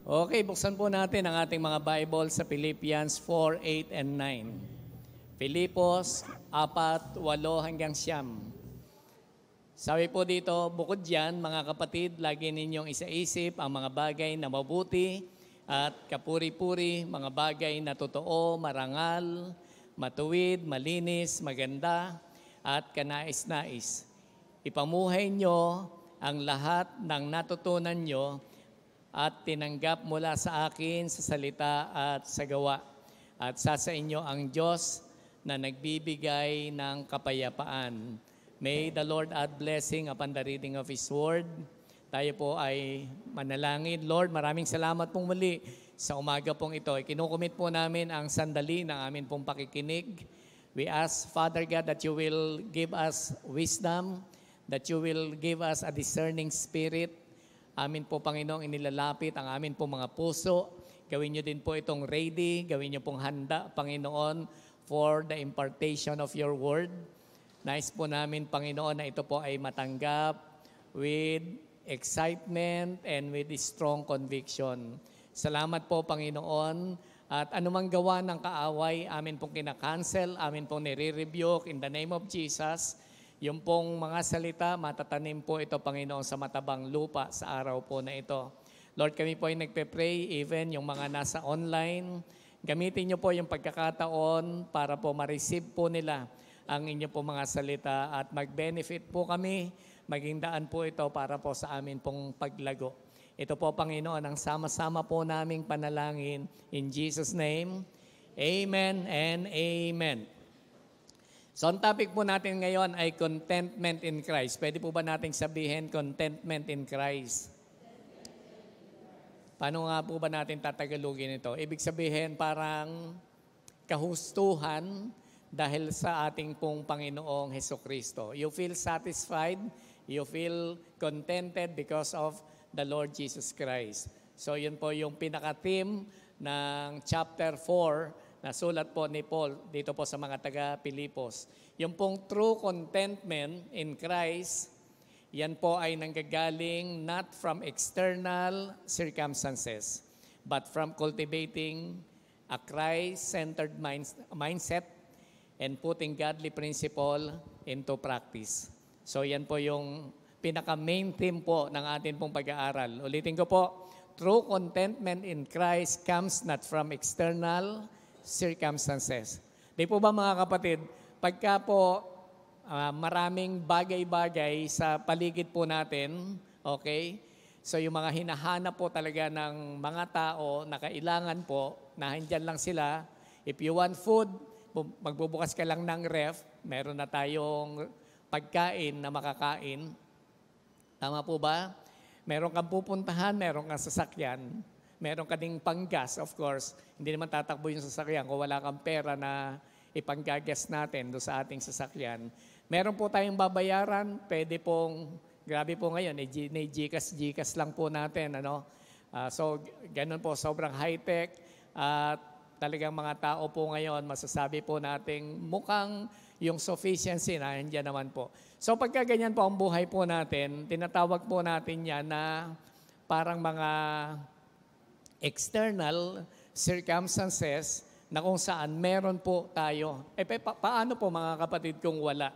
Okay, buksan po natin ang ating mga Bible sa Philippians 4, 8, and 9. Filipos 4, 8 hanggang 9. Sabi po dito, bukod diyan, mga kapatid, lagi ninyong isaisip ang mga bagay na mabuti at kapuri-puri, mga bagay na totoo, marangal, matuwid, malinis, maganda, at kanais-nais. Ipamuhay nyo ang lahat ng natutunan nyo at tinanggap mula sa akin sa salita at sa gawa. At sa inyo ang Diyos na nagbibigay ng kapayapaan. May the Lord add blessing upon the reading of His Word. Tayo po ay manalangin. Lord, maraming salamat pong muli sa umaga pong ito. Kinukumit po namin ang sandali ng amin pong pakikinig. We ask, Father God, that you will give us wisdom, that you will give us a discerning spirit. Amin po, Panginoong, inilalapit ang amin po mga puso. Gawin niyo din po itong ready, gawin niyo pong handa, Panginoon, for the impartation of your word. Nais po namin, Panginoon, na ito po ay matanggap with excitement and with strong conviction. Salamat po, Panginoon. At anumang gawa ng kaaway, amin pong kinakancel, amin pong nire-rebuke in the name of Jesus. Yung pong mga salita, matatanim po ito, Panginoon, sa matabang lupa sa araw po na ito. Lord, kami po ay nagpe-pray, even yung mga nasa online. Gamitin niyo po yung pagkakataon para po ma-receive po nila ang inyo po mga salita at mag-benefit po kami, maging daan po ito para po sa amin pong paglago. Ito po, Panginoon, ang sama-sama po naming panalangin. In Jesus' name, Amen and Amen. So, ang topic po natin ngayon ay contentment in Christ. Pwede po ba nating sabihin contentment in Christ? Paano nga po ba natin tatagalugin ito? Ibig sabihin parang kahustuhan dahil sa ating pong Panginoong Hesukristo. You feel satisfied, you feel contented because of the Lord Jesus Christ. So yun po yung pinaka-theme ng chapter 4 na sulat po ni Paul dito po sa mga taga-Pilipos. Yung pong true contentment in Christ, yan po ay nanggagaling not from external circumstances, but from cultivating a Christ-centered mindset and putting godly principle into practice. So yan po yung pinaka-main theme po ng atin pong pag-aaral. Ulitin ko po, true contentment in Christ comes not from external circumstances. Di po ba mga kapatid, pagka po maraming bagay-bagay sa paligid po natin, okay? So yung mga hinahanap po talaga ng mga tao na kailangan po, na andyan lang sila. If you want food, magbubukas ka lang ng ref, meron na tayong pagkain na makakain. Tama po ba? Meron kang pupuntahan, meron kang sasakyan, meron ka ding panggas, of course. Hindi naman tatakbo yung sasakyan kung wala kang pera na ipanggagas natin do sa ating sasakyan. Meron po tayong babayaran, pwede pong, grabe po ngayon, GCash lang po natin. So, ganun po, sobrang high-tech. At talagang mga tao po ngayon, masasabi po nating mukhang yung sufficiency na hindi naman po. So pagka ganyan po ang buhay po natin, tinatawag po natin yan na parang mga external circumstances na kung saan meron po tayo. Paano po mga kapatid kung wala?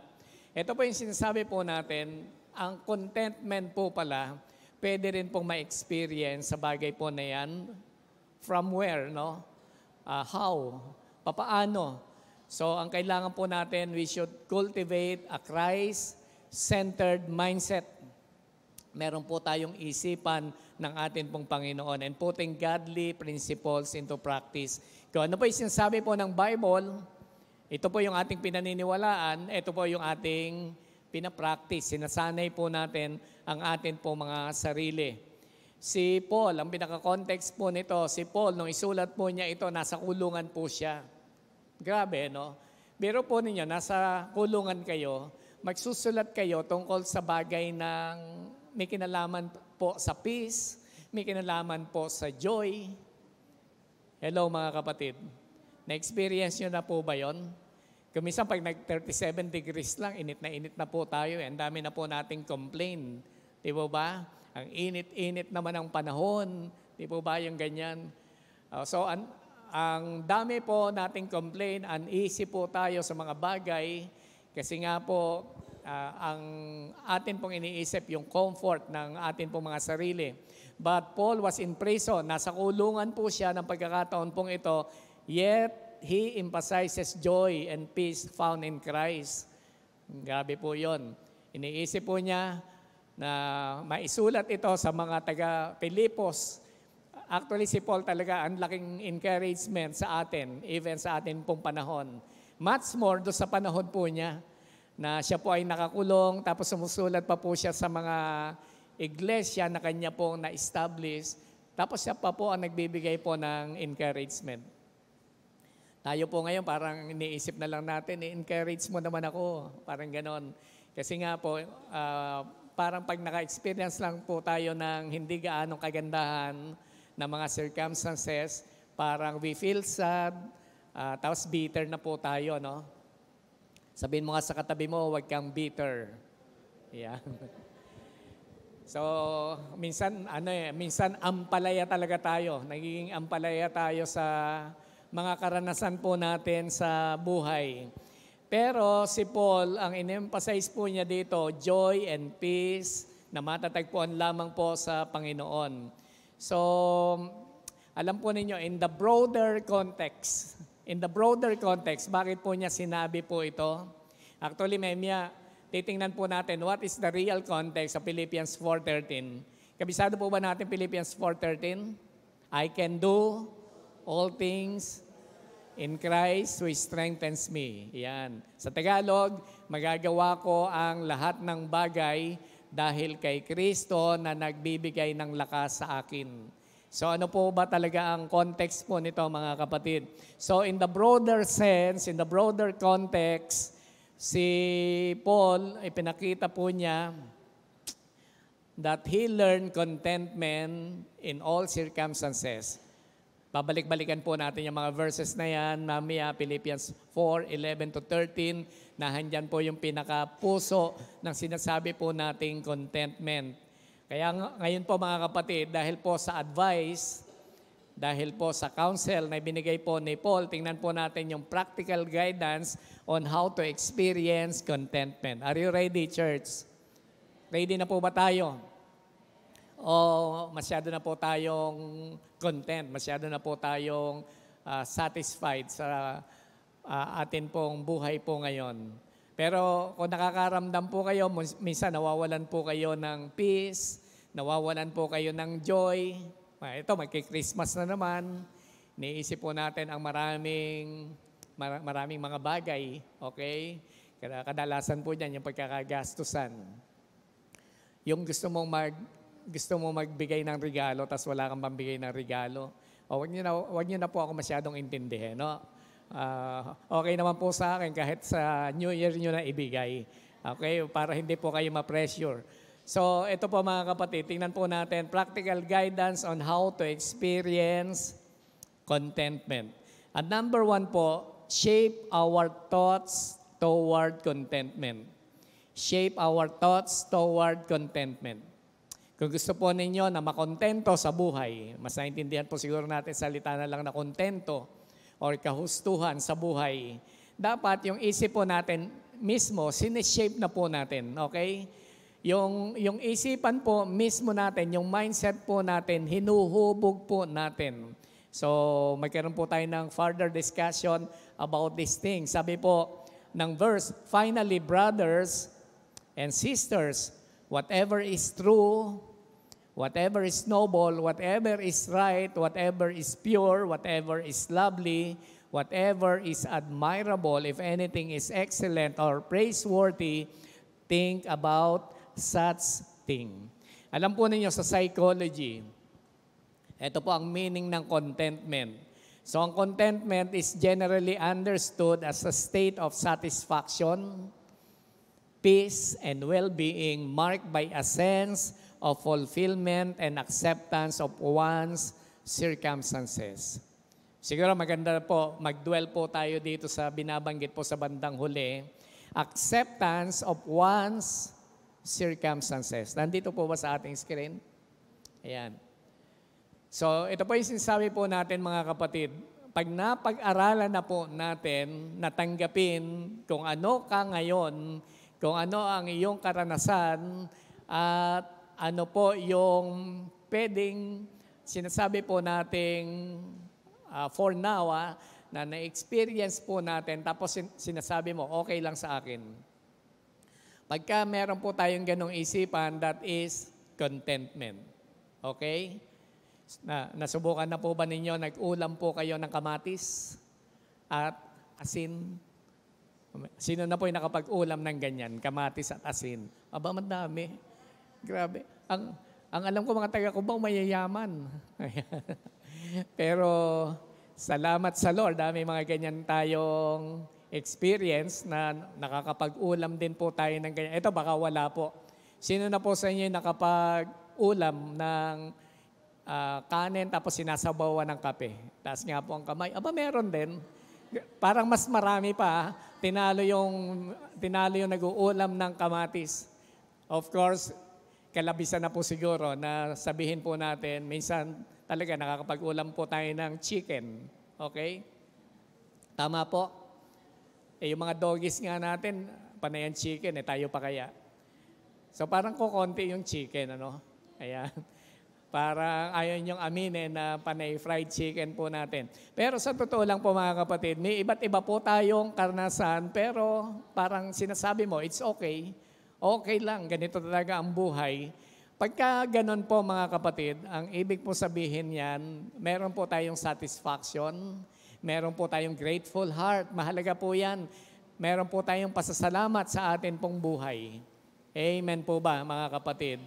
Ito po yung sinasabi po natin, ang contentment po pala, pwede rin pong ma-experience sa bagay po na yan. From where, no? How? Papaano? So, ang kailangan po natin, we should cultivate a Christ-centered mindset. Meron po tayong isipan ng atin pong Panginoon and putting godly principles into practice. Kung ano po yung sinasabi po ng Bible, ito po yung ating pinaniniwalaan, ito po yung ating pinapractice. Sinasanay po natin ang atin po mga sarili. Si Paul, ang pinaka-context po nito, si Paul, nung isulat po niya ito, nasa kulungan po siya. Grabe, no? Biro po ninyo, nasa kulungan kayo, magsusulat kayo tungkol sa bagay ng may kinalaman po sa peace, may kinalaman po sa joy. Hello mga kapatid. Na-experience nyo na po ba yon? Kung minsan pag nag-37 degrees lang, init na po tayo. Ang dami na po nating complain. Di ba? Ang init-init naman ang panahon. Di po ba yung ganyan? So, ang dami po nating complain, uneasy po tayo sa mga bagay kasi nga po, ang atin pong iniisip yung comfort ng atin pong mga sarili. But Paul was in prison. Nasa kulungan po siya ng pagkakataon pong ito, yet he emphasizes joy and peace found in Christ. Grabe po yun. Iniisip po niya na maisulat ito sa mga taga-Pilipos. Actually, si Paul talaga ang laking encouragement sa atin, even sa atin pong panahon. Much more do sa panahon po niya na siya po ay nakakulong, tapos sumusulat pa po siya sa mga iglesia na kanya pong na-establish, tapos siya pa po ang nagbibigay po ng encouragement. Tayo po ngayon parang iniisip na lang natin, encourage mo naman ako, parang ganon. Kasi nga po, parang pag naka-experience lang po tayo ng hindi gaanong kagandahan na mga circumstances, parang we feel sad, tapos bitter na po tayo, no? Sabihin mo nga sa katabi mo, huwag kang bitter. Yeah. So, minsan ampalaya talaga tayo. Nagiging ampalaya tayo sa mga karanasan po natin sa buhay. Pero si Paul, ang in-emphasize po niya dito, joy and peace na matatagpuan lamang po sa Panginoon. So, alam po ninyo, in the broader context, bakit po niya sinabi po ito? Actually, Memya, titingnan po natin what is the real context of Philippians 4:13. Kabisado po ba natin Philippians 4:13? I can do all things in Christ who strengthens me. Yan. Sa Tagalog, magagawa ko ang lahat ng bagay dahil kay Kristo na nagbibigay ng lakas sa akin. So ano po ba talaga ang context po nito, mga kapatid? So in the broader sense, in the broader context, si Paul, ipinakita po niya that he learned contentment in all circumstances. Babalik-balikan po natin yung mga verses na yan, mamaya Philippians 4:11-13, na handyan po yung pinakapuso ng sinasabi po nating contentment. Kaya ngayon po mga kapatid, dahil po sa advice, dahil po sa counsel na binigay po ni Paul, tingnan po natin yung practical guidance on how to experience contentment. Are you ready, church? Ready na po ba tayo? O masyado na po tayong content, masyado na po tayong satisfied sa atin pong buhay po ngayon. Pero kung nakakaramdam po kayo, minsan nawawalan po kayo ng peace, nawawalan po kayo ng joy. Ito, magki-Christmas na naman. Niisip po natin ang maraming mga bagay. Okay? Kadalasan po dyan yung pagkakagastusan. Yung gusto mong magbigay ng regalo, tapos wala kang pambigay ng regalo. Wag niyo na po ako masyadong intindihin, no? Okay naman po sa akin kahit sa New Year nyo na ibigay. Okay? Para hindi po kayo ma-pressure. So, ito po mga kapatid, tingnan po natin, practical guidance on how to experience contentment. At number 1 po, shape our thoughts toward contentment. Shape our thoughts toward contentment. Kung gusto po ninyo na makontento sa buhay, mas naintindihan po siguro natin salita na lang na kontento or kahustuhan sa buhay, dapat yung isip po natin mismo, sineshape na po natin, okay? Yung isipan po mismo natin, yung mindset po natin, hinuhubog po natin. So, magkaroon po tayo ng further discussion about these things. Sabi po ng verse, finally, brothers and sisters, whatever is true, whatever is noble, whatever is right, whatever is pure, whatever is lovely, whatever is admirable, if anything is excellent or praiseworthy, think about such thing. Alam po ninyo sa psychology, ito po ang meaning ng contentment. So ang contentment is generally understood as a state of satisfaction, peace, and well-being marked by a sense of fulfillment and acceptance of one's circumstances. Siguro maganda po, mag-dwell po tayo dito sa binabanggit po sa bandang huli. Acceptance of one's circumstances. Nandito po ba sa ating screen? Ayan. So ito po yung sinasabi po natin mga kapatid. Pag napag-aralan na po natin, natanggapin kung ano ka ngayon, kung ano ang iyong karanasan, at ano po yung pwedeng sinasabi po nating for now, na na-experience po natin, tapos sinasabi mo, okay lang sa akin. Pagka meron po tayong ganong isipan, that is contentment. Okay? Nasubukan na po ba ninyo, nag-ulam po kayo ng kamatis at asin? Sino na po yung nakapag-ulam ng ganyan, kamatis at asin? Aba, madami. Grabe. Ang alam ko mga taga-Cubao, mayayaman. Pero salamat sa Lord, may mga ganyan tayong experience na nakakapag-ulam din po tayo ng ganyan. Ito baka wala po. Sino na po sa inyo nakapag-ulam ng kanin tapos sinasabawan ng kape? Taas nga po ang kamay. Aba, meron din. Parang mas marami pa. Tinalo yung nag-uulam ng kamatis. Of course, kalabisan na po siguro na sabihin po natin, minsan talaga nakakapag-ulam po tayo ng chicken. Okay? Tama po. Yung mga doggies nga natin, panayan chicken, tayo pa kaya. So parang kukonti yung chicken, ano? Ayan. Parang ayaw niyong aminin na panay fried chicken po natin. Pero sa totoo lang po mga kapatid, may iba't iba po tayong karanasan, pero parang sinasabi mo, it's okay. Okay lang, ganito talaga ang buhay. Pagka ganun po mga kapatid, ang ibig po sabihin yan, meron po tayong satisfaction, meron po tayong grateful heart, mahalaga po yan. Meron po tayong pasasalamat sa atin pong buhay. Amen po ba mga kapatid?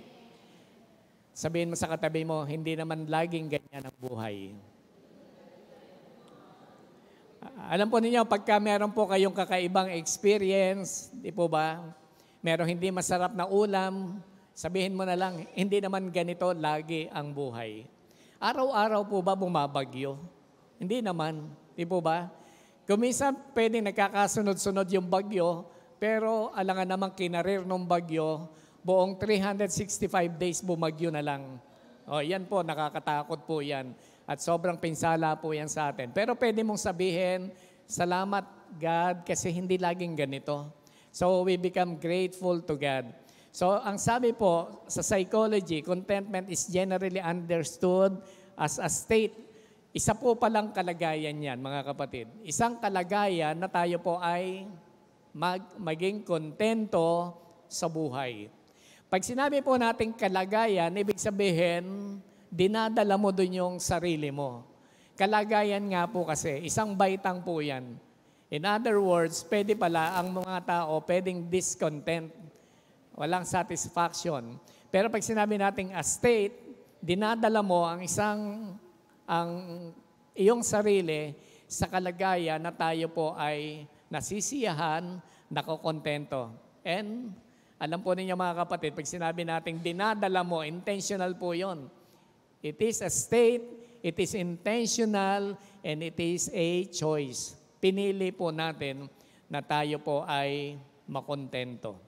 Sabihin mo sa katabi mo, hindi naman laging ganyan ang buhay. Alam po ninyo, pagka meron po kayong kakaibang experience, di po ba? Merong hindi masarap na ulam, sabihin mo na lang, hindi naman ganito lagi ang buhay. Araw-araw po ba bumabagyo? Hindi naman, di po ba? Kung minsan pwedeng nagkakasunod-sunod yung bagyo, pero alangan namang kinarir ng bagyo, buong 365 days bumagyo na lang. O, yan po, nakakatakot po yan. At sobrang pinsala po yan sa atin. Pero pwede mong sabihin, salamat God kasi hindi laging ganito. So we become grateful to God. So ang sabi po sa psychology, contentment is generally understood as a state. Isa po palang kalagayan yan, mga kapatid. Isang kalagayan na tayo po ay maging kontento sa buhay. Pag sinabi po natin kalagayan, ibig sabihin, dinadala mo dun yung sarili mo. Kalagayan nga po kasi, isang baitang po yan. In other words, pwede pala ang mga tao pwedeng discontent, walang satisfaction. Pero pag sinabi natin a state, dinadala mo ang iyong sarili sa kalagayan na tayo po ay nasisiyahan, nakokontento. And alam po ninyo mga kapatid, pag sinabi natin dinadala mo, intentional po yon. It is a state, it is intentional, and it is a choice. Pinili po natin na tayo po ay makontento.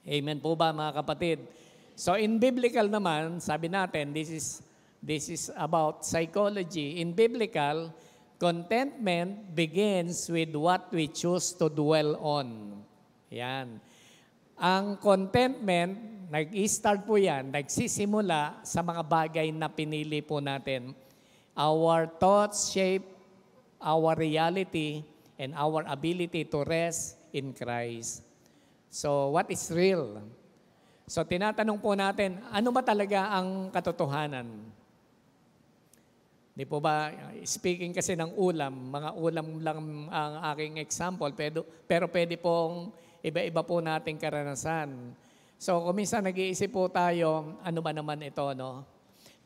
Amen po ba mga kapatid? So in biblical naman, sabi natin, this is about psychology. In biblical, contentment begins with what we choose to dwell on. Yan. Ang contentment, nag-start po yan, nagsisimula sa mga bagay na pinili po natin. Our thoughts shape our reality and our ability to rest in Christ. So, what is real? So, tinatanong po natin, ano ba talaga ang katotohanan? Di po ba, speaking kasi ng ulam, mga ulam lang ang aking example, pero pwede pong iba-iba po nating karanasan. So, kung minsan nag-iisip po tayo, ano ba naman ito, no?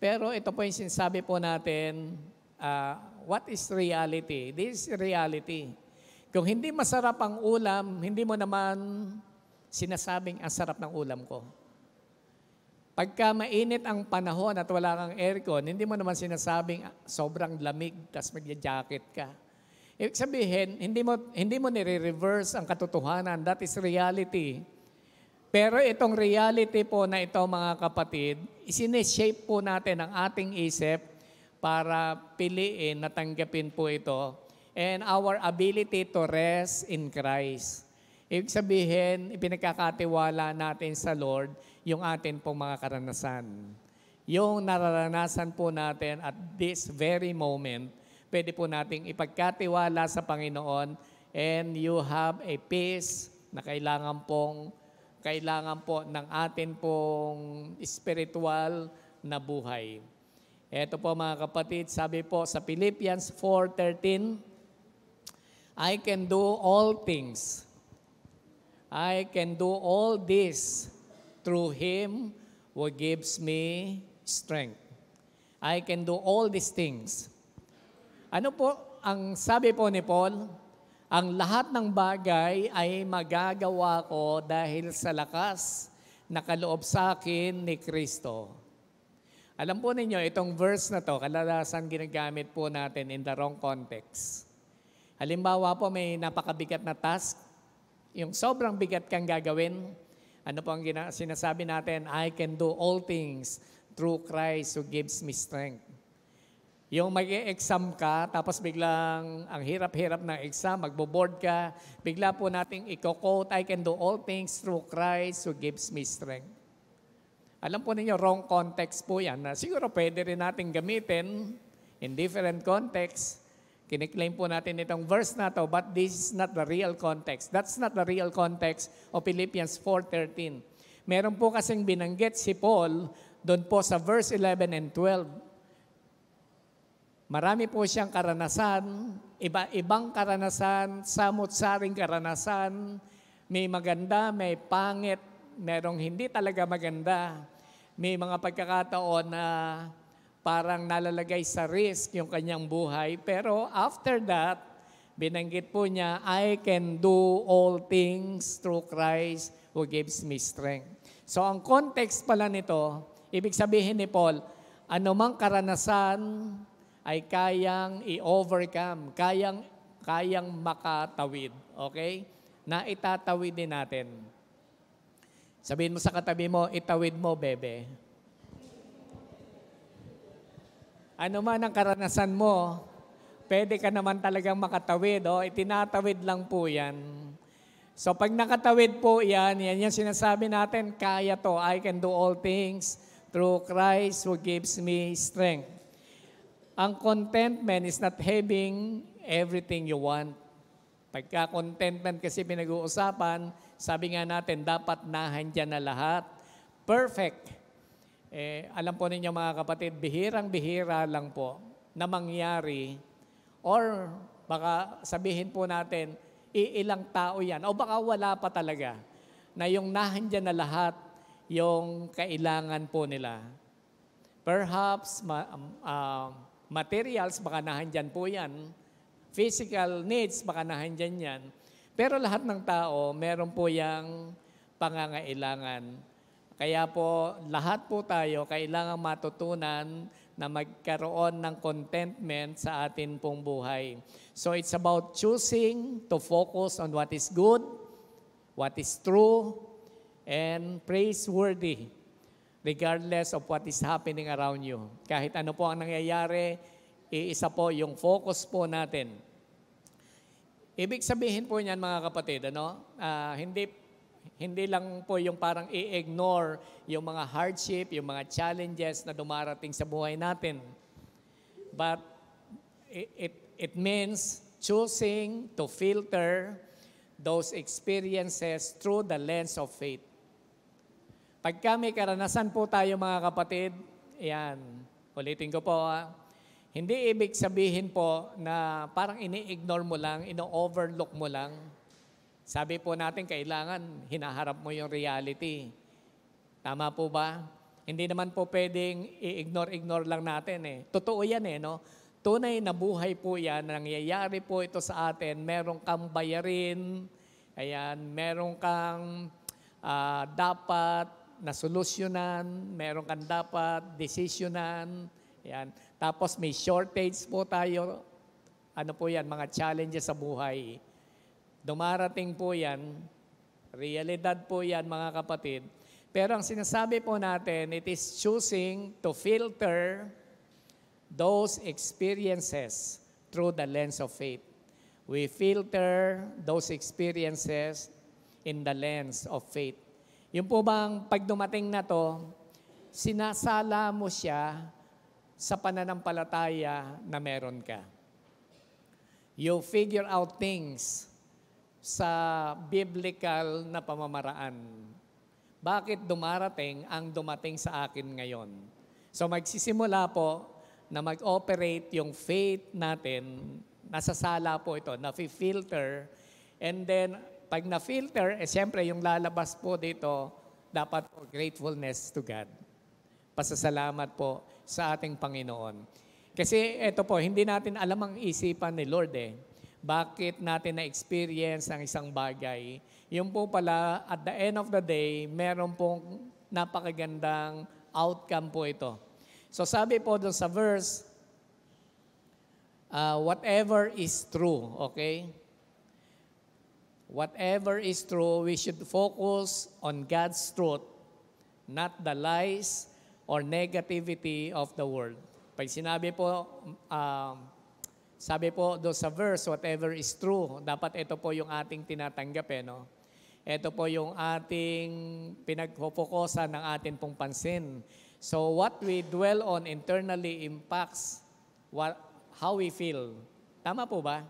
Pero ito po yung sinasabi po natin, what is reality? This is reality. Kung hindi masarap ang ulam, hindi mo naman sinasabing ang sarap ng ulam ko. Pagka mainit ang panahon at wala kang aircon, hindi mo naman sinasabing sobrang lamig, tas magja-jacket ka. Ibig sabihin, hindi mo nire-reverse ang katotohanan. That is reality. Pero itong reality po na ito mga kapatid, isineshape po natin ang ating isip para piliin na tanggapin po ito. And our ability to rest in Christ. Ibig sabihin, ipinagkakatiwala natin sa Lord yung atin pong mga karanasan. Yung nararanasan po natin at this very moment, pwede po nating ipagkatiwala sa Panginoon and you have a peace na kailangan po ng atin pong spiritual na buhay. Ito po mga kapatid, sabi po sa Philippians 4:13, I can do all things. I can do all this through Him who gives me strength. I can do all these things. Ano po ang sabi po ni Paul? Ang lahat ng bagay ay magagawa ko dahil sa lakas na kaloob sa akin ni Kristo. Alam po ninyo, itong verse na to, kadalasan ginagamit po natin in the wrong context. Halimbawa po, may napakabigat na task, yung sobrang bigat kang gagawin, ano po ang sinasabi natin? I can do all things through Christ who gives me strength. Yung mag-e-exam ka, tapos biglang ang hirap-hirap ng exam, magbo-board ka, bigla po nating i-quote, I can do all things through Christ who gives me strength. Alam po ninyo, wrong context po yan. Na siguro pwede rin natin gamitin in different context. Kiniklaim po natin itong verse na to, but this is not the real context. That's not the real context of Philippians 4:13. Meron po kasing binanggit si Paul doon po sa verse 11 and 12. Marami po siyang karanasan, iba-ibang karanasan, samot-saring karanasan, may maganda, may pangit, merong hindi talaga maganda. May mga pagkakataon na parang nalalagay sa risk yung kanyang buhay. Pero after that, binanggit po niya, I can do all things through Christ who gives me strength. So ang context pala nito, ibig sabihin ni Paul, anumang karanasan ay kayang i-overcome, kayang makatawid. Okay? Na itatawid din natin. Sabihin mo sa katabi mo, itawid mo, bebe. Ano man ang karanasan mo, pwede ka naman talagang makatawid. Itinatawid lang po yan. So pag nakatawid po yan yung sinasabi natin, kaya to, I can do all things through Christ who gives me strength. Ang contentment is not having everything you want. Pagka contentment kasi pinag-uusapan, sabi nga natin, dapat nahandyan na lahat. Perfect. Alam po ninyo mga kapatid, bihirang-bihira lang po na mangyari or baka sabihin po natin, iilang tao yan o baka wala pa talaga na yung nahandyan na lahat yung kailangan po nila. Perhaps materials, baka nahandyan po yan. Physical needs, baka nahandyan yan. Pero lahat ng tao, meron po yung pangangailangan. Kaya po, lahat po tayo kailangan matutunan na magkaroon ng contentment sa atin pong buhay. So it's about choosing to focus on what is good, what is true, and praiseworthy. Regardless of what is happening around you. Kahit ano po ang nangyayari, iisa po yung focus po natin. Ibig sabihin po niyan mga kapatid, hindi lang po yung parang i-ignore yung mga hardship, yung mga challenges na dumarating sa buhay natin. But it means choosing to filter those experiences through the lens of faith. Pagka may karanasan po tayo mga kapatid, ulitin ko po, hindi ibig sabihin po na parang ini-ignore mo lang, ino-overlook mo lang. Sabi po natin, kailangan hinaharap mo yung reality. Tama po ba? Hindi naman po pwedeng i-ignore lang natin. Totoo yan no? Tunay na buhay po yan, nangyayari po ito sa atin, meron kang bayarin, meron kang dapat na solusyonan, meron kang dapat desisyonan. Tapos may shortage po tayo. Ano po yan? Mga challenges sa buhay. Dumarating po yan. Realidad po yan mga kapatid. Pero ang sinasabi po natin, it is choosing to filter those experiences through the lens of faith. We filter those experiences in the lens of faith. Yung po bang pag dumating na to, sinasala mo siya sa pananampalataya na meron ka. You figure out things sa biblical na pamamaraan. Bakit dumarating ang dumating sa akin ngayon? So magsisimula po na mag-operate yung faith natin, nasasala po ito, na-filter, and then pag na-filter, siyempre yung lalabas po dito, dapat po gratefulness to God. Pasasalamat po sa ating Panginoon. Kasi ito po, hindi natin alam ang isipan ni Lord eh. Bakit natin na-experience ang isang bagay? Yung po pala, at the end of the day, meron pong napakagandang outcome po ito. So sabi po doon sa verse, whatever is true, okay? Whatever is true, we should focus on God's truth, not the lies or negativity of the world. Pag sinabi po, sabi po doon sa verse, whatever is true, dapat ito po yung ating tinatanggap no? Ito po yung ating pinagpopokosan ng ating pong pansin. So what we dwell on internally impacts how we feel. Tama po ba?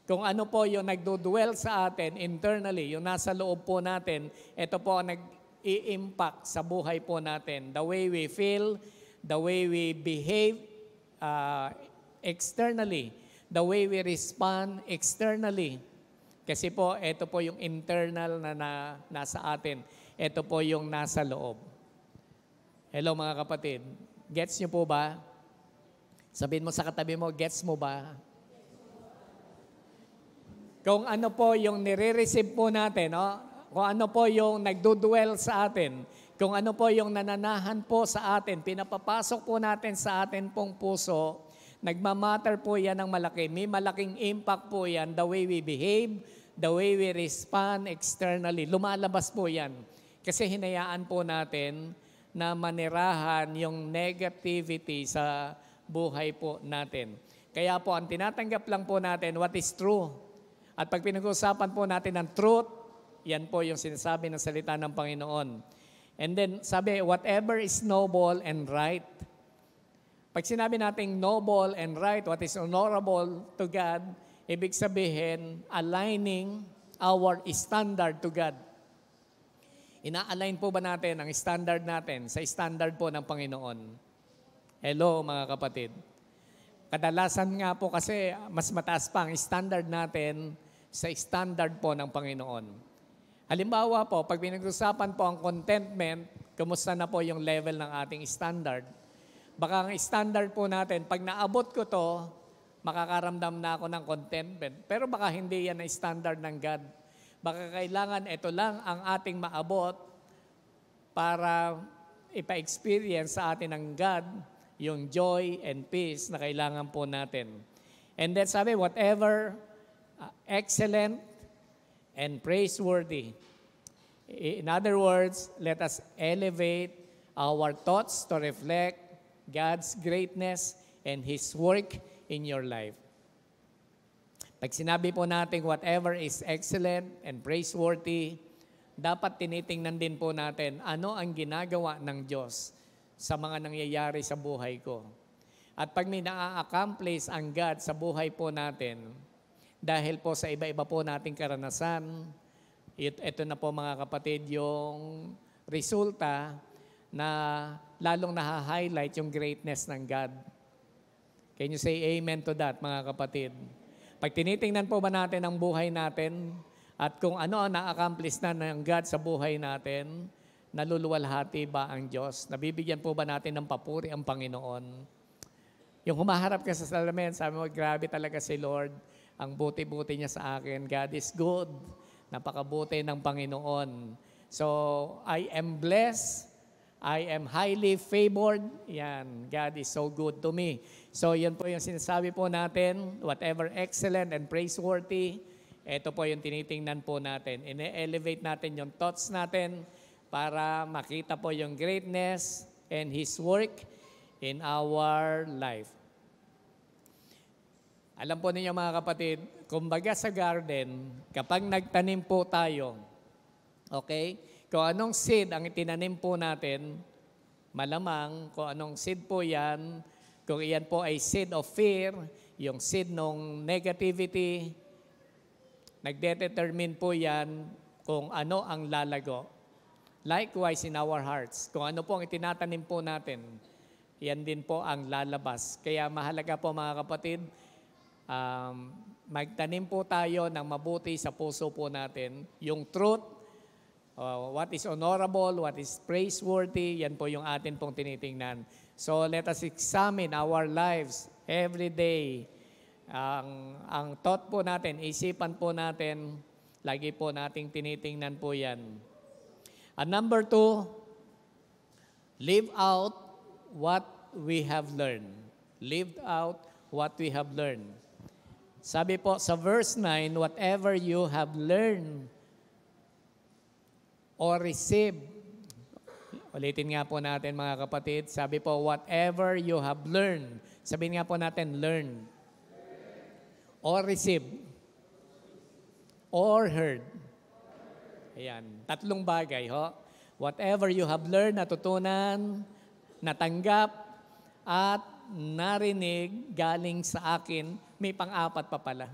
Kung ano po yung nagdo-dwell sa atin internally, yung nasa loob po natin, ito po ang nag-i-impact sa buhay po natin. The way we feel, the way we behave externally, the way we respond externally. Kasi po, ito po yung internal na nasa atin. Ito po yung nasa loob. Hello mga kapatid. Gets nyo po ba? Sabihin mo sa katabi mo, gets mo ba? Kung ano po yung nire-receive po natin, no? Kung ano po yung nagdo-dwell sa atin, kung ano po yung nananahan po sa atin, pinapapasok po natin sa atin pong puso, nagmamatter po yan ng malaki. May malaking impact po yan, the way we behave, the way we respond externally. Lumalabas po yan. Kasi hinayaan po natin na manirahan yung negativity sa buhay po natin. Kaya po, ang tinatanggap lang po natin, what is true. At pag pinag-uusapan po natin ng truth, yan po yung sinasabi ng salita ng Panginoon. And then, sabi, whatever is noble and right. Pag sinabi natin noble and right, what is honorable to God, ibig sabihin, aligning our standard to God. Ina-align po ba natin ang standard natin sa standard po ng Panginoon? Hello mga kapatid. Kadalasan nga po kasi mas mataas pa ang standard natin sa standard po ng Panginoon. Halimbawa po, pag pinag-usapan po ang contentment, kumusta na po yung level ng ating standard? Baka ang standard po natin, pag naabot ko to, makakaramdam na ako ng contentment. Pero baka hindi yan ang standard ng God. Baka kailangan ito lang ang ating maabot para ipa-experience sa atin ng God yung joy and peace na kailangan po natin. And then sabi, whatever excellent and praiseworthy. In other words, let us elevate our thoughts to reflect God's greatness and His work in your life. Pag sinabi po natin whatever is excellent and praiseworthy, dapat tinitingnan din po natin ano ang ginagawa ng Diyos sa mga nangyayari sa buhay ko. At pag may na-accomplish ang God sa buhay po natin, dahil po sa iba-iba po nating karanasan, ito na po mga kapatid yung resulta na lalong naha-highlight yung greatness ng God. Can you say amen to that mga kapatid? Pag tinitingnan po ba natin ang buhay natin at kung ano ang na-accomplish na ng God sa buhay natin, naluluwalhati ba ang Diyos? Nabibigyan po ba natin ng papuri ang Panginoon? Yung humaharap ka sa salamin, sabi mo, grabe talaga si Lord. Ang buti-buti niya sa akin. God is good. Napakabuti ng Panginoon. So, I am blessed. I am highly favored. Yan. God is so good to me. So, yun po yung sinasabi po natin. Whatever excellent and praiseworthy, ito po yung tinitingnan po natin. Ine-elevate natin yung thoughts natin para makita po yung greatness and His work in our life. Alam po ninyo mga kapatid, kumbaga sa garden, kapag nagtanim po tayo, okay, kung anong seed ang itinanim po natin, malamang kung anong seed po yan, kung iyan po ay seed of fear, yung seed ng negativity, nagdedetermine po yan kung ano ang lalago. Likewise in our hearts, kung ano po ang itinatanim po natin, yan din po ang lalabas. Kaya mahalaga po mga kapatid, magtanim po tayo ng mabuti sa puso po natin. Yung truth, what is honorable, what is praiseworthy, yan po yung atin pong tinitingnan. So let us examine our lives every day. Ang thought po natin, isipan po natin, lagi po nating tinitingnan po yan. And number 2, live out what we have learned. Live out what we have learned. Sabi po sa verse 9, whatever you have learned or received. Ulitin nga po natin mga kapatid. Sabi po, whatever you have learned. Sabihin nga po natin, learn. Or received. Or heard. Ayan. 3 bagay, ho. Whatever you have learned, natutunan, natanggap, at narinig galing sa akin, may pang-apat pa pala.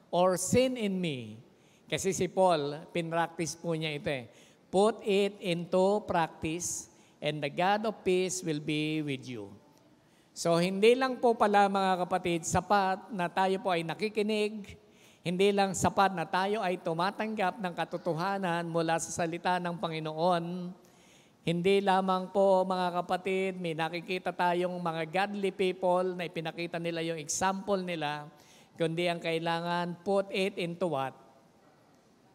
Or seen in me. Kasi si Paul, pinractice po niya ito eh. Put it into practice and the God of peace will be with you. So hindi lang po pala mga kapatid, sapat na tayo po ay nakikinig, hindi lang sapat na tayo ay tumatanggap ng katotohanan mula sa salita ng Panginoon. Hindi lamang po mga kapatid, may nakikita tayong mga godly people na ipinakita nila yung example nila, kundi ang kailangan put it into what?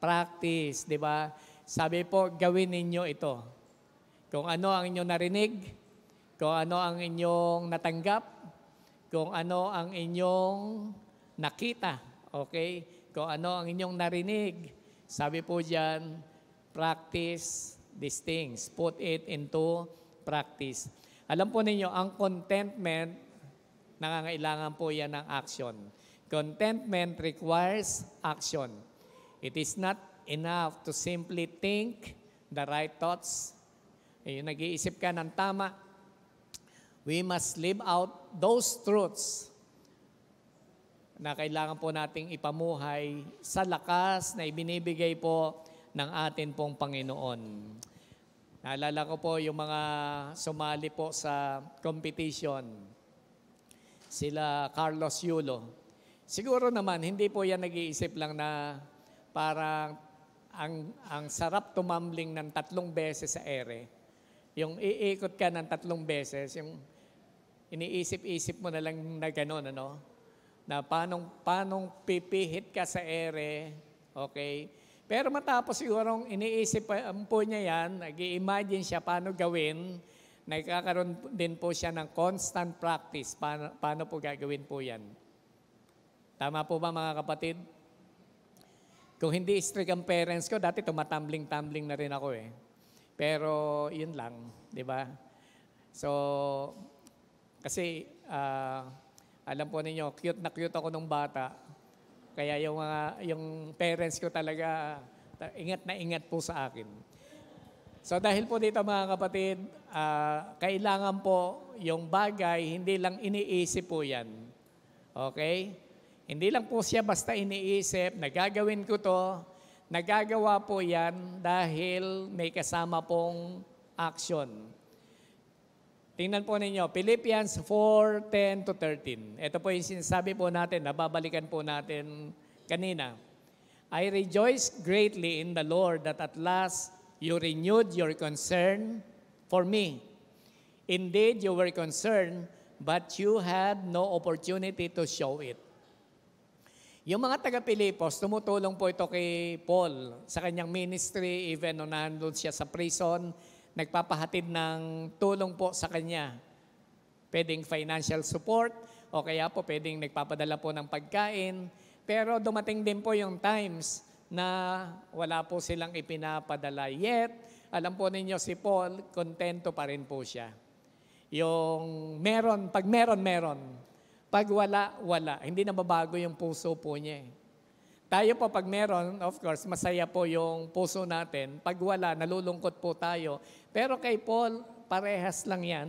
Practice, di ba? Sabi po, gawin ninyo ito. Kung ano ang inyong narinig, kung ano ang inyong natanggap, kung ano ang inyong nakita, okay? Kung ano ang inyong narinig, sabi po dyan, practice these things. Put it into practice. Alam po ninyo, ang contentment, nangangailangan po yan ng action. Contentment requires action. It is not enough to simply think the right thoughts. Yung nag-iisip ka ng tama, we must live out those truths na kailangan po nating ipamuhay sa lakas na ibinibigay po ng atin pong Panginoon. Naalala ko po yung mga sumali po sa competition. Sila Carlos Yulo. Siguro naman, hindi po yan nag-iisip lang na parang ang sarap tumambling ng 3 beses sa ere. Yung iikot ka ng 3 beses, yung iniisip-isip mo na lang na gano'n, ano? Na paanong pipihit ka sa ere, okay? Pero matapos siguro iniisip po niya yan, nag-i-imagine siya paano gawin, nagkakaroon din po siya ng constant practice, paano po gagawin po yan. Tama po ba mga kapatid? Kung hindi strict ang parents ko, dati tumatambling-tambling na rin ako eh. Pero yun lang, di ba? So, kasi alam po ninyo, cute na cute ako nung bata. Kaya yung parents ko talaga, ingat na ingat po sa akin. So dahil po dito mga kapatid, kailangan po yung bagay, hindi lang iniisip po yan. Okay? Hindi lang po siya basta iniisip, nagagawin ko to, nagagawa po yan dahil may kasama pong action. Tingnan po ninyo, Philippians 4:10-13. Ito po yung sinasabi po natin, nababalikan po natin kanina. I rejoice greatly in the Lord that at last you renewed your concern for me. Indeed, you were concerned, but you had no opportunity to show it. Yung mga taga-Pilipos, tumutulong po ito kay Paul sa kanyang ministry, even nung nandun siya sa prison, nagpapahatid ng tulong po sa kanya. Pwedeng financial support, o kaya po pwedeng nagpapadala po ng pagkain, pero dumating din po yung times na wala po silang ipinapadala. Yet, alam po ninyo si Paul, kontento pa rin po siya. Yung meron, pag meron, meron. Pag wala, wala. Hindi na babago yung puso po niya eh. Tayo po pag meron, of course, masaya po yung puso natin. Pag wala, nalulungkot po tayo. Pero kay Paul, parehas lang yan.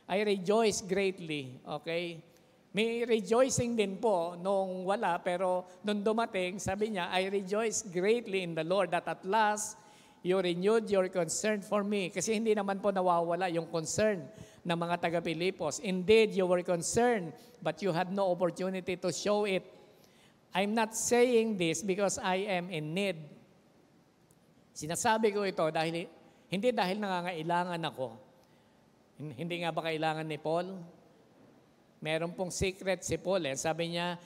I rejoice greatly. Okay? May rejoicing din po nung wala, pero nung dumating, sabi niya, I rejoice greatly in the Lord that at last, you renewed your concern for me. Kasi hindi naman po nawawala yung concern ng mga taga-Pilipos. Indeed, you were concerned, but you had no opportunity to show it. I'm not saying this because I am in need. Sinasabi ko ito dahil hindi dahil nangangailangan ako. Hindi nga ba kailangan ni Paul? Meron pong secret si Paul. Sabi niya,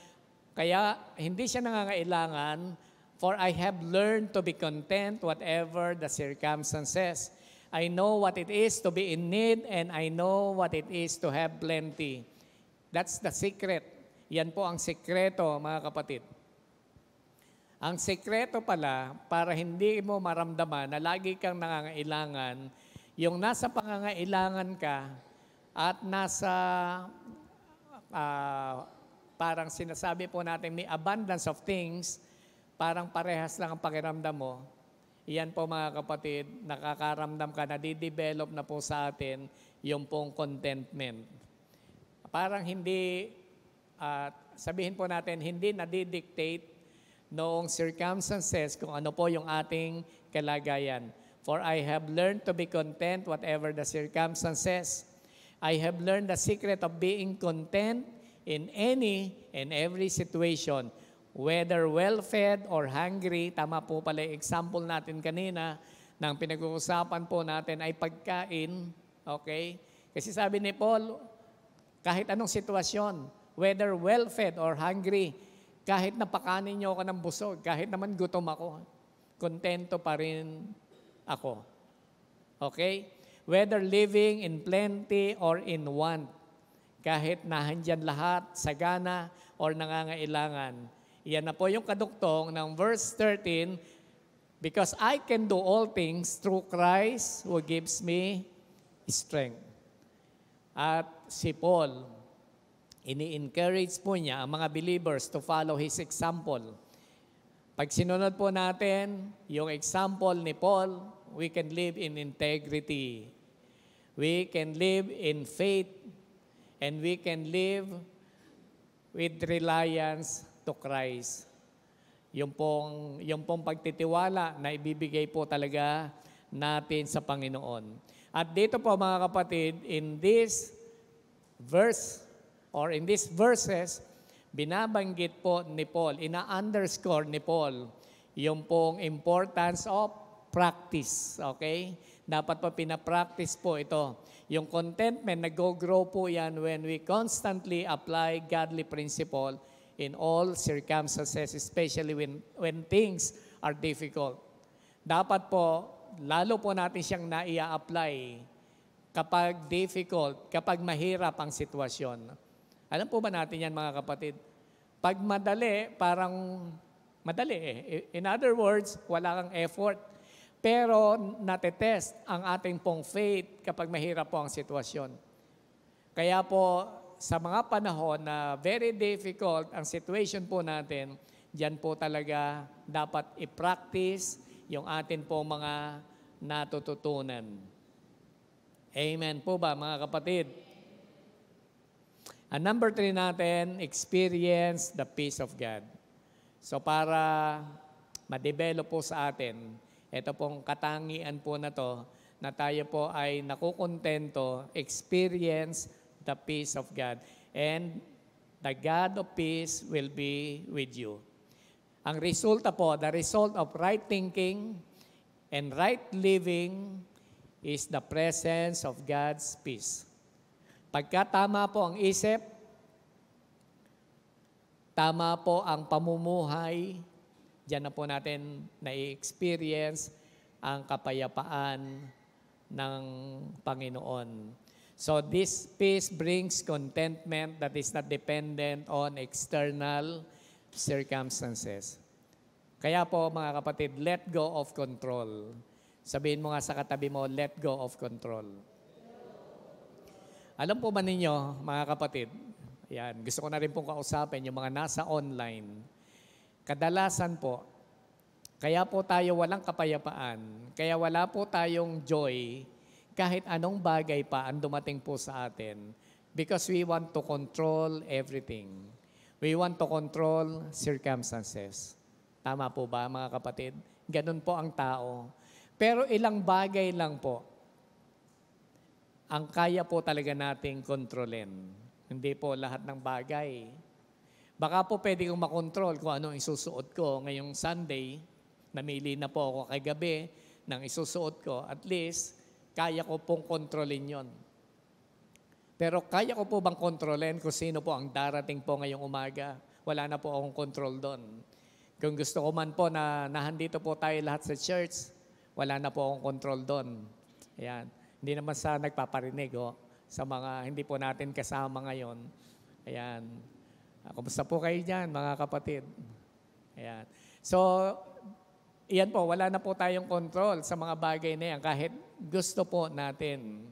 kaya hindi siya nangangailangan, for I have learned to be content whatever the circumstances. I know what it is to be in need and I know what it is to have plenty. That's the secret. Yan po ang sekreto, mga kapatid. Ang sekreto pala, para hindi mo maramdaman na lagi kang nangangailangan, yung nasa pangangailangan ka at nasa, parang sinasabi po natin, may abundance of things, parang parehas lang ang pakiramdam mo. Iyan po mga kapatid, nakakaramdam ka, nadidevelop na po sa atin yung pong contentment. Parang hindi, sabihin po natin, hindi nadidictate noong circumstances kung ano po yung ating kalagayan. For I have learned to be content whatever the circumstances. I have learned the secret of being content in any and every situation. Whether well-fed or hungry, tama po pala yung example natin kanina ng pinag-uusapan po natin ay pagkain. Okay? Kasi sabi ni Paul, kahit anong sitwasyon, whether well-fed or hungry, kahit napakanin niyo ako ng busog, kahit naman gutom ako, kontento pa rin ako. Okay? Whether living in plenty or in want, kahit nahandyan lahat, sagana or nangangailangan. Yan na po yung kaduktong ng verse 13, because I can do all things through Christ who gives me strength. At si Paul, ini-encourage po niya ang mga believers to follow his example. Pag sinunod po natin yung example ni Paul, we can live in integrity. We can live in faith. And we can live with reliance to Christ. Yung pong pagtitiwala na ibibigay po talaga natin sa Panginoon. At dito po mga kapatid, in this verse or in these verses, binabanggit po ni Paul, ina-underscore ni Paul yung pong importance of practice. Okay? Dapat pa pinapractice po ito. Yung contentment, nag-grow po yan when we constantly apply godly principle in all circumstances, especially when things are difficult. Dapat po, lalo po natin siyang naia-apply kapag difficult, kapag mahirap ang sitwasyon. Alam po ba natin yan mga kapatid? Pag madali, parang madali eh. In other words, wala kang effort. Pero natetest ang ating pong faith kapag mahirap po ang sitwasyon. Kaya po, sa mga panahon na very difficult ang situation po natin, diyan po talaga dapat i-practice yung atin po mga natututunan. Amen po ba mga kapatid? Ang number 3 natin, experience the peace of God. So para ma-develop po sa atin, ito pong katangian po na to, na tayo po ay nakukontento, experience the peace of God. And the God of peace will be with you. Ang resulta po, the result of right thinking and right living is the presence of God's peace. Pagka tama po ang isip, tama po ang pamumuhay, diyan na po natin na-experience ang kapayapaan ng Panginoon. So this peace brings contentment that is not dependent on external circumstances. Kaya po mga kapatid, let go of control. Sabihin mo nga sa katabi mo, let go of control. Alam po ba ninyo, mga kapatid, yan, gusto ko na rin pong kausapin yung mga nasa online. Kadalasan po, kaya po tayo walang kapayapaan, kaya wala po tayong joy, kahit anong bagay pa ang dumating po sa atin, because we want to control everything. We want to control circumstances. Tama po ba, mga kapatid? Ganun po ang tao. Pero ilang bagay lang po ang kaya po talaga nating kontrolin. Hindi po lahat ng bagay. Baka po pwede kong makontrol kung ano ang isusuot ko ngayong Sunday. Namili na po ako kagabi ng isusuot ko. At least, kaya ko pong kontrolin yon. Pero kaya ko po bang kontrolin kung sino po ang darating po ngayong umaga? Wala na po akong control doon. Kung gusto ko man po na nahandito po tayo lahat sa church, wala na po akong control doon. Ayan. Hindi naman sa nagpaparinig sa mga hindi po natin kasama ngayon. Ayan. Kumusta po kayo dyan, mga kapatid? Ayan. So, iyan po, wala na po tayong control sa mga bagay na yan kahit gusto po natin.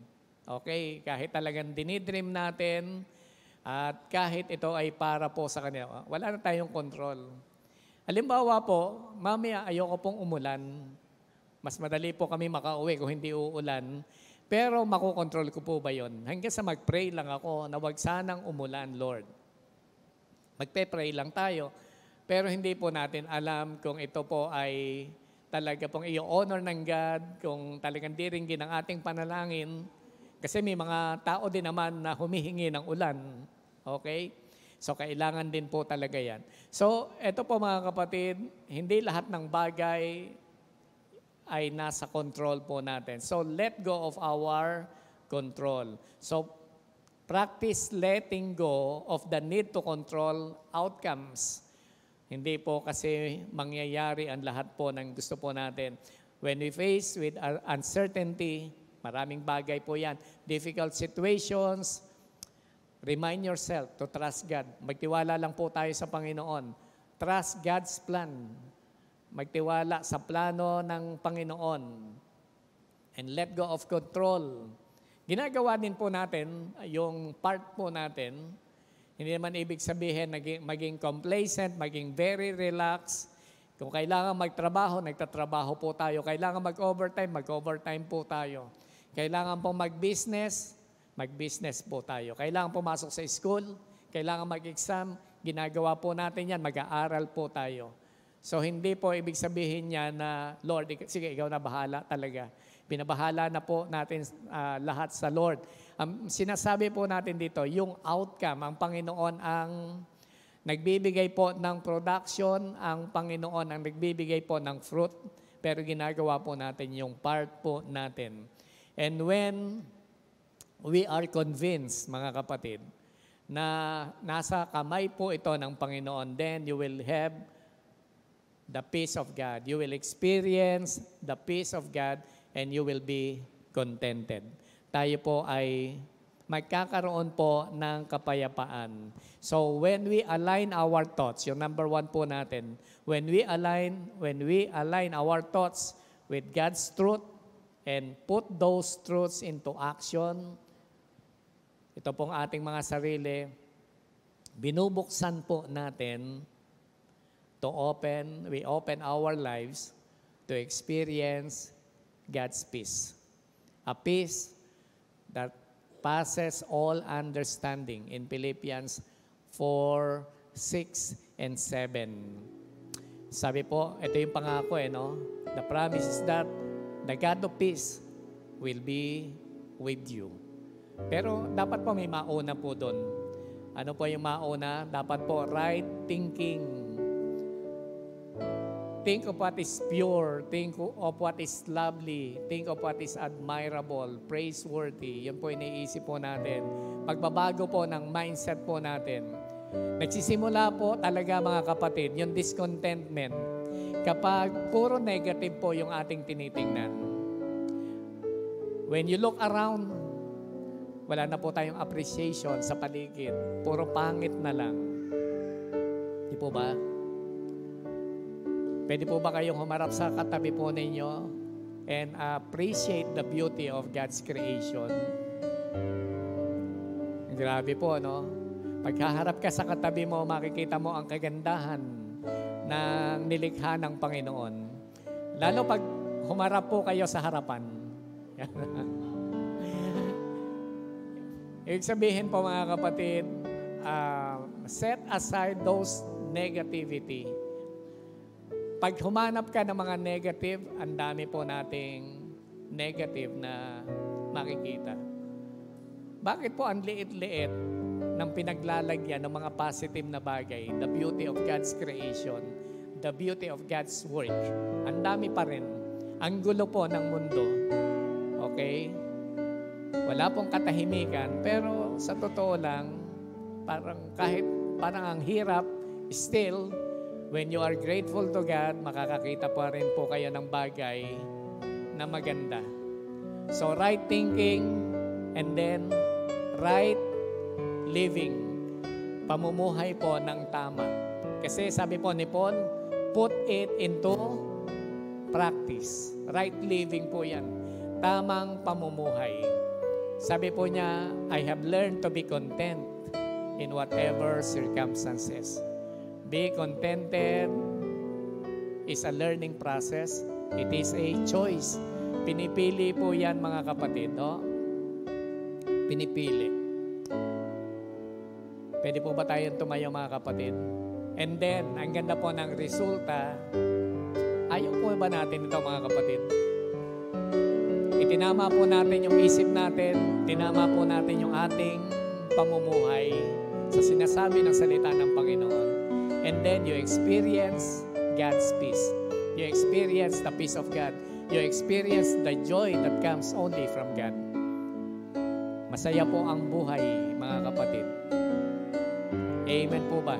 Okay? Kahit talagang dinidream natin at kahit ito ay para po sa kanila, wala na tayong control. Halimbawa po, mamaya ayoko pong umulan. Mas madali po kami makauwi kung hindi uulan. Pero makokontrol ko po ba yun? Hanggang sa mag-pray lang ako na wag sanang umulan, Lord. Magpe-pray lang tayo. Pero hindi po natin alam kung ito po ay talaga pong i-honor ng God, kung talagang diringgin ang ating panalangin. Kasi may mga tao din naman na humihingi ng ulan. Okay? So, kailangan din po talaga yan. So, ito po mga kapatid, hindi lahat ng bagay ay nasa control po natin. So, let go of our control. So, practice letting go of the need to control outcomes. Hindi po kasi mangyayari ang lahat po ng gusto po natin. When we face with uncertainty, maraming bagay po yan. Difficult situations, remind yourself to trust God. Magtiwala lang po tayo sa Panginoon. Trust God's plan. Magtiwala sa plano ng Panginoon. And let go of control. Ginagawa din po natin yung part po natin. Hindi naman ibig sabihin maging complacent, maging very relaxed. Kung kailangan magtrabaho, nagtatrabaho po tayo. Kailangan mag-overtime, mag-overtime po tayo. Kailangan po mag-business, mag-business po tayo. Kailangan pumasok sa school, kailangan mag-exam, ginagawa po natin yan, mag-aaral po tayo. So, hindi po ibig sabihin niya na, Lord, sige, ikaw na bahala talaga. Binabahala na po natin lahat sa Lord. Sinasabi po natin dito, yung outcome, ang Panginoon ang nagbibigay po ng production, ang Panginoon ang nagbibigay po ng fruit, pero ginagawa po natin yung part po natin. And when we are convinced, mga kapatid, na nasa kamay po ito ng Panginoon, then you will have the peace of God. You will experience the peace of God and you will be contented. Tayo po ay magkakaroon po ng kapayapaan. So when we align our thoughts, yung number 1 po natin, when we align our thoughts with God's truth and put those truths into action, ito pong ating mga sarili, binubuksan po natin we open our lives to experience God's peace. A peace that passes all understanding in Philippians 4, 6, and 7. Sabi po, ito yung pangako no? The promise is that the God of peace will be with you. Pero dapat po may mauna po doon. Ano po yung mauna? Dapat po right thinking. Think of what is pure. Think of what is lovely. Think of what is admirable, praiseworthy. Yan po iniisip po natin. Pagbabago po ng mindset po natin. Nagsisimula po talaga mga kapatid, yung discontentment. Kapag puro negative po yung ating tinitingnan. When you look around, wala na po tayong appreciation sa paligid. Puro pangit na lang. Di po ba? Pwede po ba kayong humarap sa katabi po ninyo and appreciate the beauty of God's creation? Grabe po, no? Pagkaharap ka sa katabi mo, makikita mo ang kagandahan ng nilikha ng Panginoon. Lalo pag humarap po kayo sa harapan. Ibig sabihin po mga kapatid, set aside those negativity. Pag humanap ka ng mga negative, ang dami po nating negative na makikita. Bakit po ang liit-liit ng pinaglalagyan ng mga positive na bagay? The beauty of God's creation, the beauty of God's work. Ang dami pa rin. Ang gulo po ng mundo. Okay? Wala pong katahimikan, pero sa totoo lang, parang ang hirap, still, when you are grateful to God, makakakita pa rin po kayo ng bagay na maganda. So, right thinking and then right living. Pamumuhay po ng tama. Kasi sabi po ni Paul, put it into practice. Right living po yan. Tamang pamumuhay. Sabi po niya, I have learned to be content in whatever circumstances. Be contented is a learning process. It is a choice. Pinipili po yan mga kapatid, no? Pinipili. Pwede po ba tayong tumayo mga kapatid? And then, ang ganda po ng resulta, ayaw po ba natin ito mga kapatid? Itinama po natin yung isip natin, tinama po natin yung ating pamumuhay sa sinasabi ng salita ng Panginoon. And then you experience God's peace. You experience the peace of God. You experience the joy that comes only from God. Masaya po ang buhay, mga kapatid. Amen po ba?